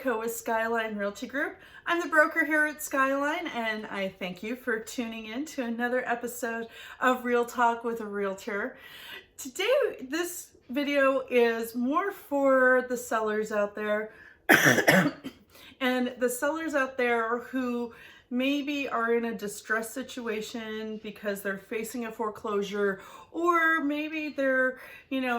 Monica with Skyline Realty Group. I'm the broker here at Skyline, and I thank you for tuning in to another episode of Real Talk with a Realtor. Today, this video is more for the sellers out there and the sellers out there who maybe are in a distressed situation because they're facing a foreclosure, or maybe they're,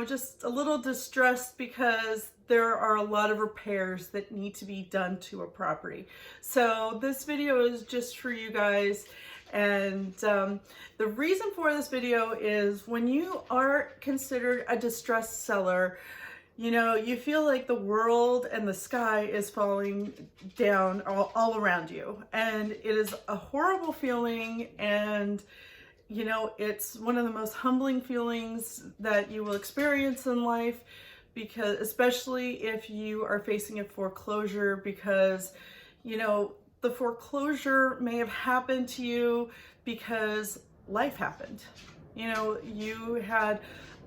just a little distressed because there are a lot of repairs that need to be done to a property. So this video is just for you guys. And the reason for this video is when you are considered a distressed seller, you feel like the world and the sky is falling down all around you. And it is a horrible feeling. And, it's one of the most humbling feelings that you will experience in life, because especially if you are facing a foreclosure, because, the foreclosure may have happened to you because life happened. You had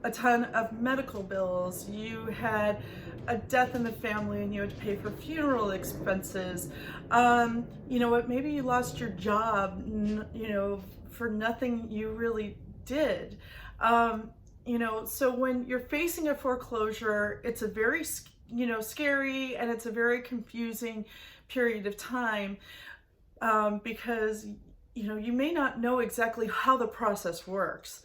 a ton of medical bills, you had a death in the family and you had to pay for funeral expenses. Maybe you lost your job, for nothing you really did. So when you're facing a foreclosure, it's a very, scary, and it's a very confusing period of time, because, you may not know exactly how the process works.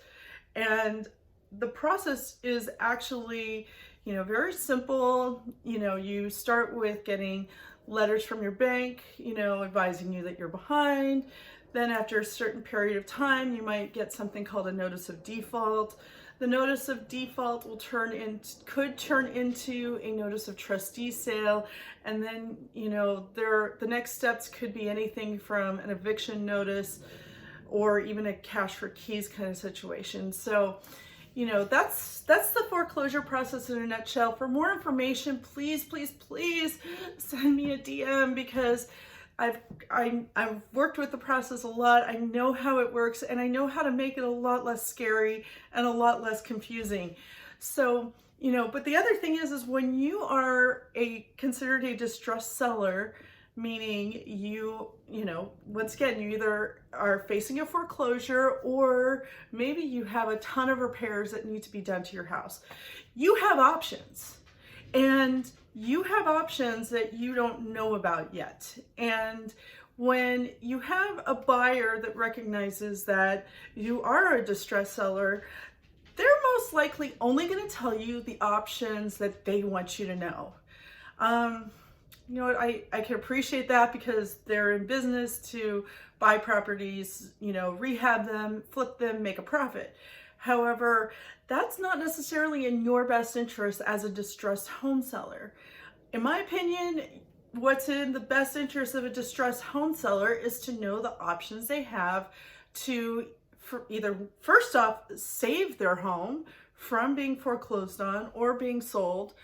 And the process is actually, very simple. You start with getting letters from your bank, advising you that you're behind. Then after a certain period of time, you might get something called a notice of default. The notice of default could turn into a notice of trustee sale. And then, the next steps could be anything from an eviction notice or even a cash for keys kind of situation. So, that's the foreclosure process in a nutshell. For more information, please send me a DM, because I've worked with the process a lot. I know how it works, and I know how to make it a lot less scary and a lot less confusing. So, but the other thing is when you are considered a distressed seller, meaning once again, you either are facing a foreclosure, or maybe you have a ton of repairs that need to be done to your house. You have options, and you have options that you don't know about yet. And when you have a buyer that recognizes that you are a distressed seller, they're most likely only going to tell you the options that they want you to know. I can appreciate that, because they're in business to buy properties, rehab them, flip them, make a profit. However, that's not necessarily in your best interest as a distressed home seller. In my opinion, what's in the best interest of a distressed home seller is to know the options they have to either, first off, save their home from being foreclosed on or being sold.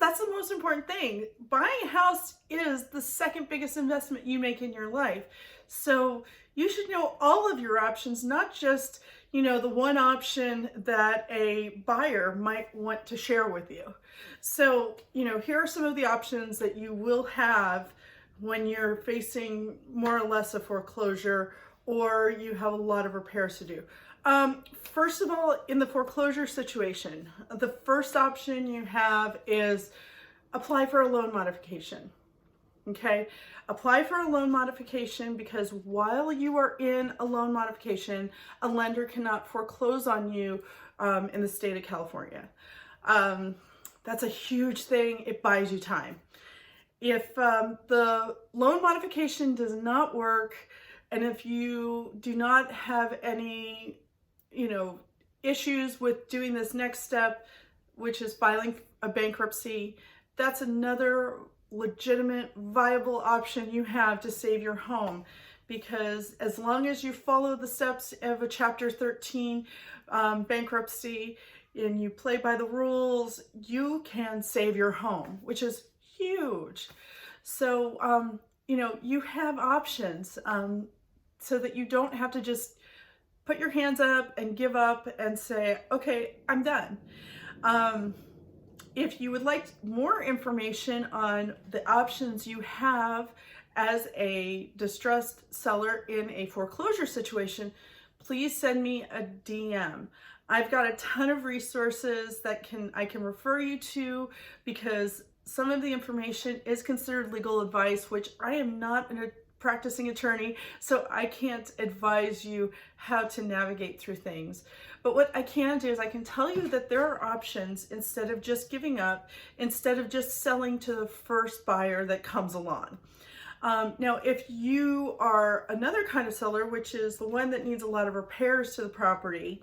That's the most important thing. Buying a house is the second biggest investment you make in your life. So you should know all of your options, not just, the one option that a buyer might want to share with you. So, here are some of the options that you will have when you're facing more or less a foreclosure, or you have a lot of repairs to do. First of all, in the foreclosure situation, the first option you have is apply for a loan modification. Okay, apply for a loan modification, because while you are in a loan modification, a lender cannot foreclose on you in the state of California. That's a huge thing. It buys you time. If the loan modification does not work, and if you do not have any, issues with doing this next step, which is filing a bankruptcy, that's another legitimate, viable option you have to save your home. Because as long as you follow the steps of a Chapter 13 bankruptcy, and you play by the rules, you can save your home, which is huge. So, you have options, so that you don't have to just put your hands up and give up and say, okay, I'm done. If you would like more information on the options you have as a distressed seller in a foreclosure situation, please send me a DM. I've got a ton of resources that I can refer you to, because some of the information is considered legal advice, which I am not a practicing attorney, so I can't advise you how to navigate through things. But what I can do is I can tell you that there are options instead of just giving up, instead of just selling to the first buyer that comes along. Now, if you are another kind of seller, which is the one that needs a lot of repairs to the property,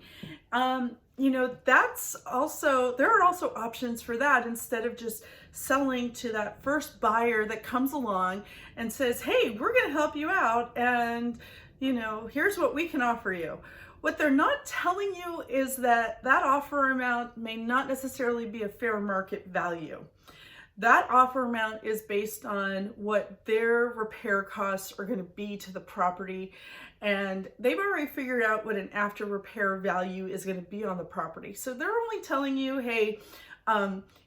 you know, there are also options for that. Instead of just selling to that first buyer that comes along and says, hey, we're going to help you out, and, you know, here's what we can offer you. What they're not telling you is that that offer amount may not necessarily be a fair market value. That offer amount is based on what their repair costs are going to be to the property, and they've already figured out what an after repair value is going to be on the property. So they're only telling you, hey,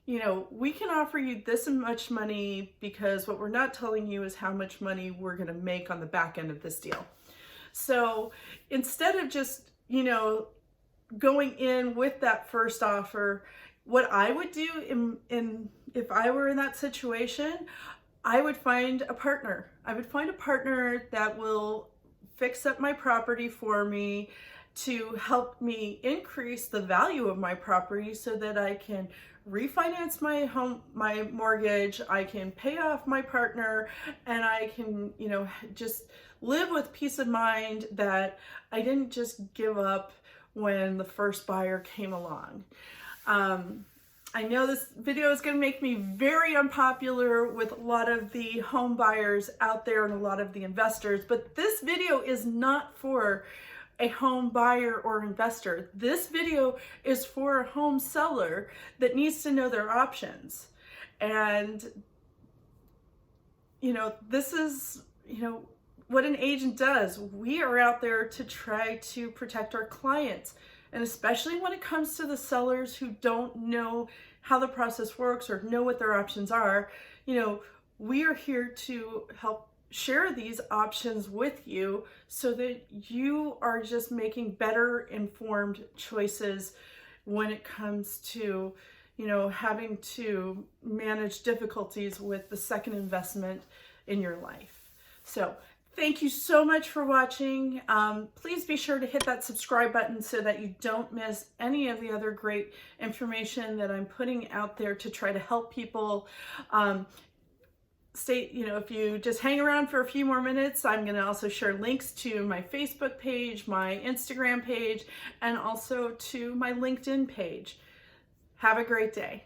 you know, we can offer you this much money, because what we're not telling you is how much money we're going to make on the back end of this deal. So instead of just, you know, going in with that first offer, what I would do if I were in that situation, I would find a partner. I would find a partner that will fix up my property for me, to help me increase the value of my property so that I can refinance my mortgage, I can pay off my partner, and I can, you know, just live with peace of mind that I didn't just give up when the first buyer came along. I know this video is going to make me very unpopular with a lot of the home buyers out there and a lot of the investors, but this video is not for a home buyer or investor. This video is for a home seller that needs to know their options. And, you know, this is, you know, what an agent does. We are out there to try to protect our clients. And especially when it comes to the sellers who don't know how the process works or know what their options are, you know, we are here to help share these options with you so that you are just making better informed choices when it comes to, you know, having to manage difficulties with the second investment in your life. So thank you so much for watching. Please be sure to hit that subscribe button so that you don't miss any of the other great information that I'm putting out there to try to help people. You know, if you just hang around for a few more minutes, I'm going to also share links to my Facebook page, my Instagram page, and also to my LinkedIn page. Have a great day.